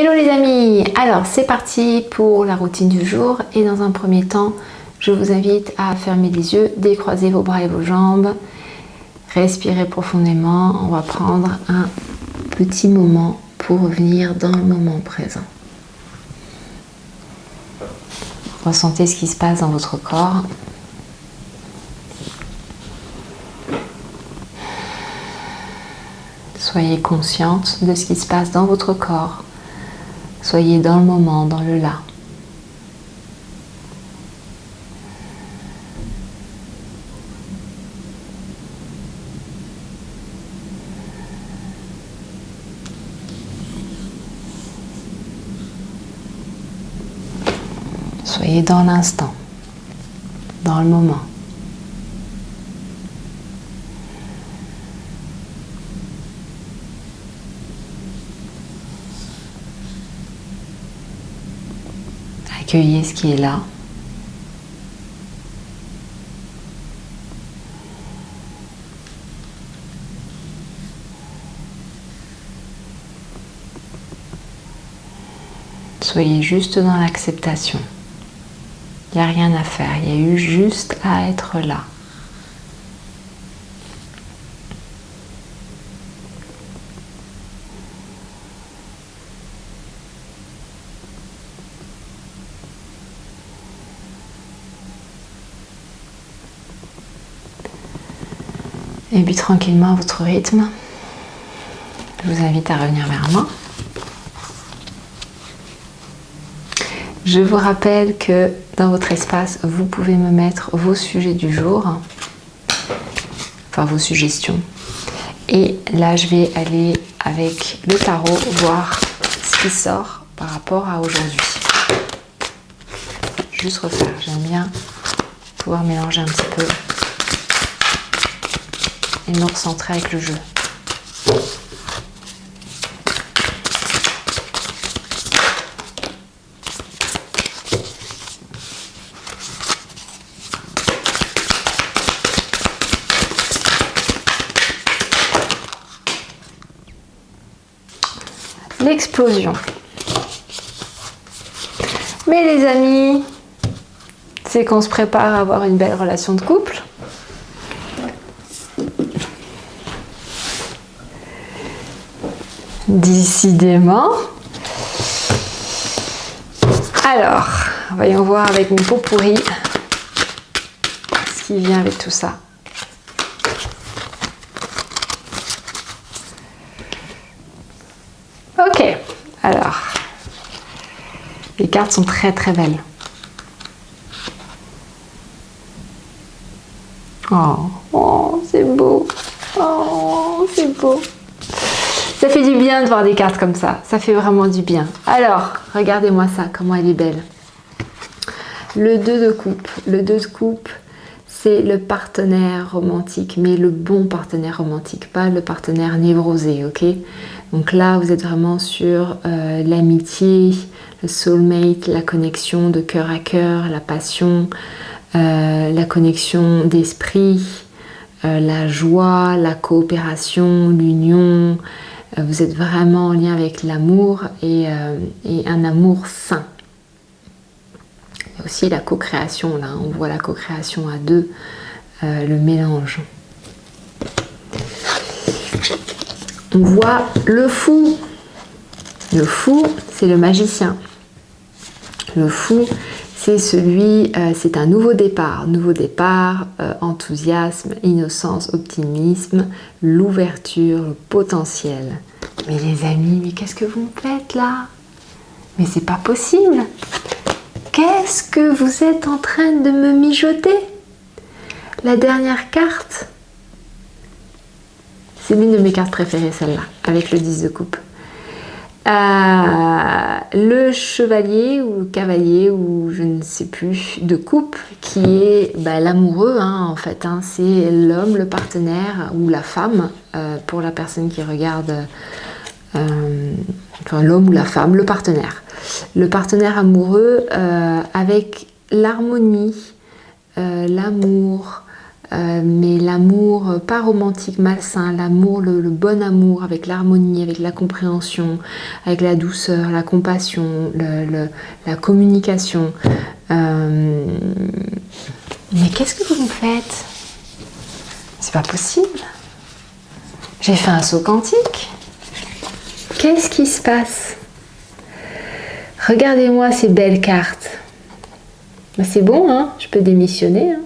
Hello les amis, alors c'est parti pour la routine du jour et dans un premier temps je vous invite à fermer les yeux, décroiser vos bras et vos jambes, respirer profondément. On va prendre un petit moment pour revenir dans le moment présent. Ressentez ce qui se passe dans votre corps. Soyez consciente de ce qui se passe dans votre corps. Soyez dans le moment, dans le là. Soyez dans l'instant, dans le moment. Accueillez ce qui est là. Soyez juste dans l'acceptation. Il n'y a rien à faire, il y a eu juste à être là. Et puis tranquillement à votre rythme, je vous invite à revenir vers moi. Je vous rappelle que dans votre espace, vous pouvez me mettre vos sujets du jour, enfin vos suggestions. Et là, je vais aller avec le tarot voir ce qui sort par rapport à aujourd'hui. Juste refaire, j'aime bien pouvoir mélanger un petit peu et me recentrer avec le jeu. L'explosion. Mais les amis, c'est qu'on se prépare à avoir une belle relation de couple. Décidément. Alors, voyons voir avec mon pot pourri ce qui vient avec tout ça. Ok, alors, les cartes sont très très belles. Oh, c'est beau. Oh, c'est beau. Ça fait du bien de voir des cartes comme ça. Ça fait vraiment du bien. Alors, regardez-moi ça, comment elle est belle. Le 2 de coupe. Le 2 de coupe, c'est le partenaire romantique, mais le bon partenaire romantique, pas le partenaire névrosé, ok? Donc là, vous êtes vraiment sur l'amitié, le soulmate, la connexion de cœur à cœur, la passion, la connexion d'esprit, la joie, la coopération, l'union. Vous êtes vraiment en lien avec l'amour et un amour sain. Il y a aussi la co-création, là, on voit la co-création à deux, le mélange. On voit le fou. Le fou, c'est le magicien. Le fou, c'est c'est un nouveau départ. Nouveau départ, enthousiasme, innocence, optimisme, l'ouverture, le potentiel. Mais les amis, mais qu'est-ce que vous me faites là? Mais c'est pas possible. Qu'est-ce que vous êtes en train de me mijoter? La dernière carte, c'est l'une de mes cartes préférées, celle-là, avec le 10 de coupe. Le chevalier ou le cavalier ou je ne sais plus de coupe qui est l'amoureux en fait, c'est l'homme, le partenaire ou la femme pour la personne qui regarde l'homme ou la femme, le partenaire amoureux avec l'harmonie, l'amour, mais l'amour pas romantique, malsain, l'amour, le bon amour avec l'harmonie, avec la compréhension, avec la douceur, la compassion, la communication. Mais qu'est-ce que vous me faites? C'est pas possible. J'ai fait un saut quantique. Qu'est-ce qui se passe? Regardez-moi ces belles cartes. C'est bon, hein? Je peux démissionner. Hein?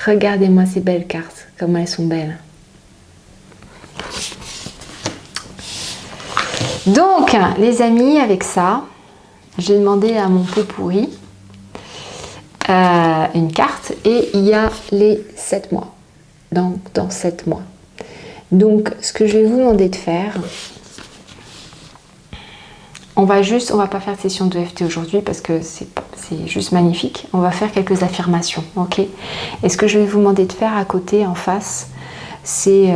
Regardez-moi ces belles cartes, comment elles sont belles. Donc, les amis, avec ça, j'ai demandé à mon pot pourri une carte et il y a les 7 mois. Donc, dans 7 mois. Donc, ce que je vais vous demander de faire, on va pas faire de session de EFT aujourd'hui parce que c'est juste magnifique. On va faire quelques affirmations, ok? Et ce que je vais vous demander de faire à côté, en face, c'est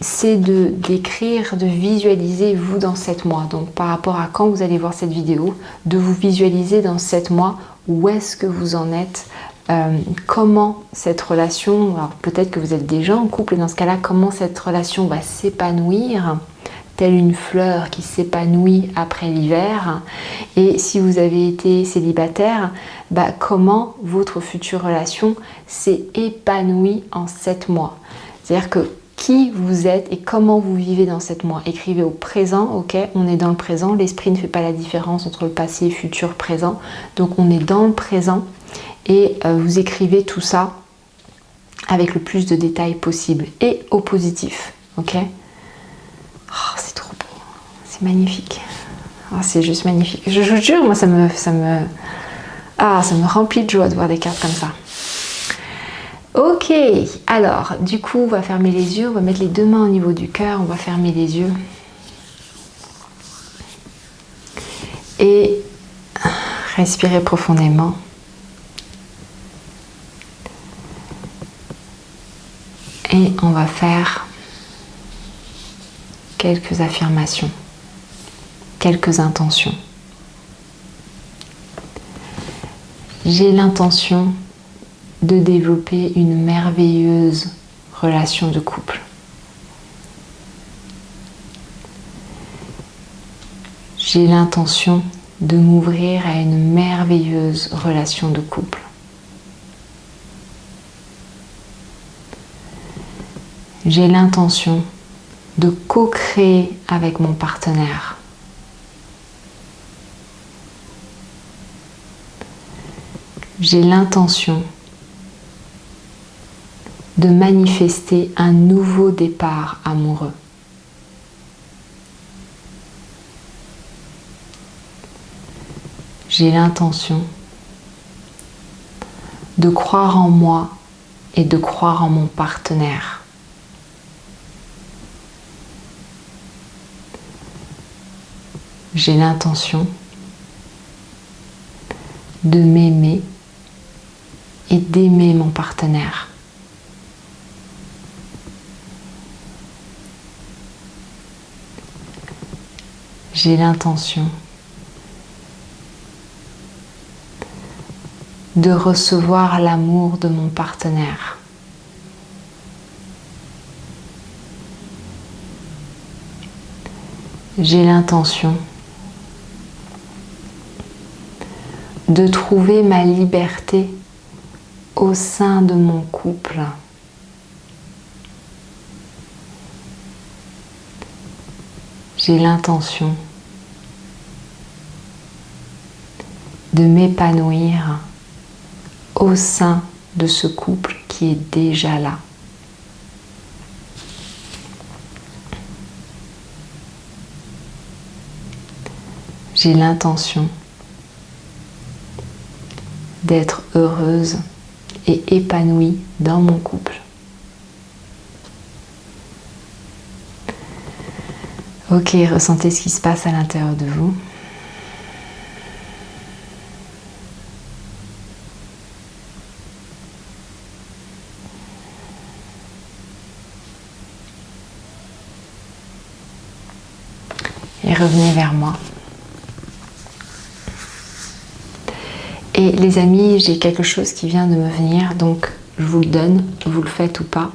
c'est d'écrire, de visualiser vous dans 7 mois. Donc par rapport à quand vous allez voir cette vidéo, de vous visualiser dans 7 mois, où est-ce que vous en êtes, comment cette relation, alors peut-être que vous êtes déjà en couple et dans ce cas-là, comment cette relation va s'épanouir, telle une fleur qui s'épanouit après l'hiver. Et si vous avez été célibataire, comment votre future relation s'est épanouie en 7 mois. C'est-à-dire que qui vous êtes et comment vous vivez dans 7 mois. Écrivez au présent, ok, on est dans le présent, l'esprit ne fait pas la différence entre le passé, futur, présent, donc on est dans le présent et vous écrivez tout ça avec le plus de détails possible et au positif, ok. Oh, c'est trop beau, c'est magnifique, oh, c'est juste magnifique, je vous jure, moi ça me remplit de joie de voir des cartes comme ça. Ok, alors du coup on va fermer les yeux, on va mettre les 2 mains au niveau du cœur, on va fermer les yeux et respirer profondément. Et on va faire quelques affirmations, quelques intentions. J'ai l'intention de développer une merveilleuse relation de couple. J'ai l'intention de m'ouvrir à une merveilleuse relation de couple. J'ai l'intention de co-créer avec mon partenaire. J'ai l'intention de manifester un nouveau départ amoureux. J'ai l'intention de croire en moi et de croire en mon partenaire. J'ai l'intention de m'aimer et d'aimer mon partenaire. J'ai l'intention de recevoir l'amour de mon partenaire. J'ai l'intention de trouver ma liberté au sein de mon couple. J'ai l'intention de m'épanouir au sein de ce couple qui est déjà là. J'ai l'intention d'être heureuse et épanouie dans mon couple. Ok, ressentez ce qui se passe à l'intérieur de vous. Et revenez vers moi. Et les amis, j'ai quelque chose qui vient de me venir, donc je vous le donne, vous le faites ou pas.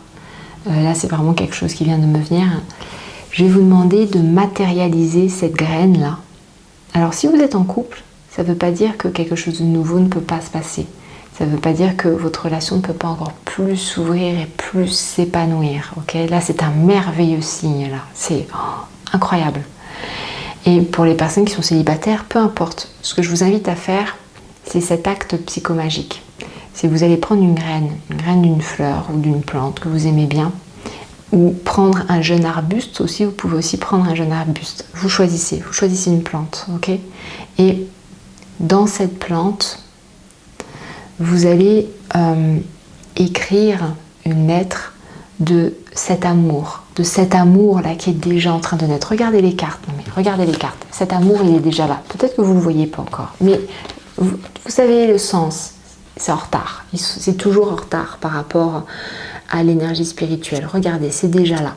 Là, c'est vraiment quelque chose qui vient de me venir. Je vais vous demander de matérialiser cette graine-là. Alors, si vous êtes en couple, ça ne veut pas dire que quelque chose de nouveau ne peut pas se passer. Ça ne veut pas dire que votre relation ne peut pas encore plus s'ouvrir et plus s'épanouir. Okay, là, c'est un merveilleux signe. Là, c'est incroyable. Et pour les personnes qui sont célibataires, peu importe. Ce que je vous invite à faire, c'est cet acte psychomagique. C'est vous allez prendre une graine d'une fleur ou d'une plante que vous aimez bien, ou prendre un jeune arbuste aussi. Vous pouvez aussi prendre un jeune arbuste. Vous choisissez une plante, ok? Et dans cette plante, vous allez écrire une lettre de cet amour là qui est déjà en train de naître. Regardez les cartes, non mais regardez les cartes. Cet amour, il est déjà là. Peut-être que vous ne le voyez pas encore, mais vous savez le sens. C'est en retard. C'est toujours en retard par rapport à l'énergie spirituelle. Regardez, c'est déjà là.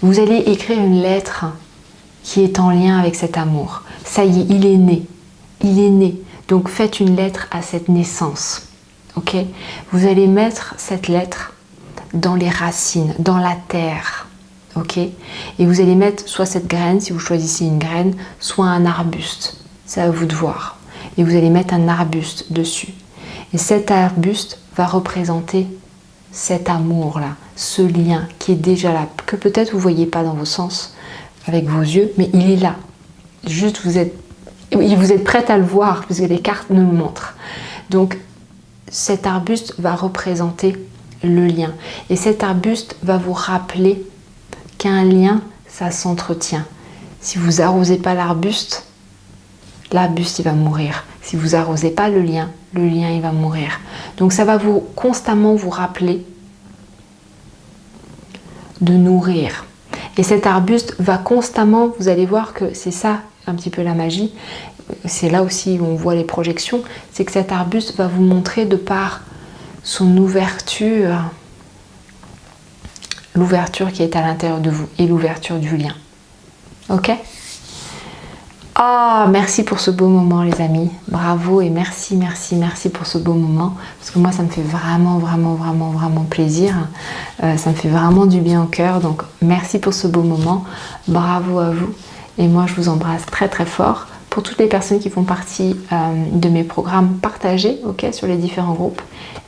Vous allez écrire une lettre qui est en lien avec cet amour. Ça y est, il est né. Il est né. Donc faites une lettre à cette naissance. Ok? Vous allez mettre cette lettre dans les racines, dans la terre. Ok? Et vous allez mettre soit cette graine, si vous choisissez une graine, soit un arbuste. C'est à vous de voir. Et vous allez mettre un arbuste dessus. Et cet arbuste va représenter cet amour-là, ce lien qui est déjà là, que peut-être vous ne voyez pas dans vos sens avec vos yeux, mais il est là. Juste vous êtes prête à le voir, parce que les cartes nous le montrent. Donc cet arbuste va représenter le lien. Et cet arbuste va vous rappeler qu'un lien, ça s'entretient. Si vous arrosez pas l'arbuste, il va mourir. Si vous arrosez pas le lien, il va mourir. Donc ça va constamment vous rappeler de nourrir. Et cet arbuste va constamment, vous allez voir que c'est ça un petit peu la magie, c'est là aussi où on voit les projections, c'est que cet arbuste va vous montrer de par son ouverture, l'ouverture qui est à l'intérieur de vous et l'ouverture du lien. Ok ? Ah, merci pour ce beau moment les amis, bravo et merci pour ce beau moment, parce que moi ça me fait vraiment plaisir, ça me fait vraiment du bien au cœur, donc merci pour ce beau moment, bravo à vous et moi je vous embrasse très fort. Pour toutes les personnes qui font partie de mes programmes partagés, ok, sur les différents groupes,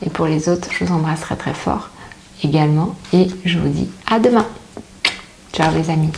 et pour les autres je vous embrasse très fort également et je vous dis à demain. Ciao les amis.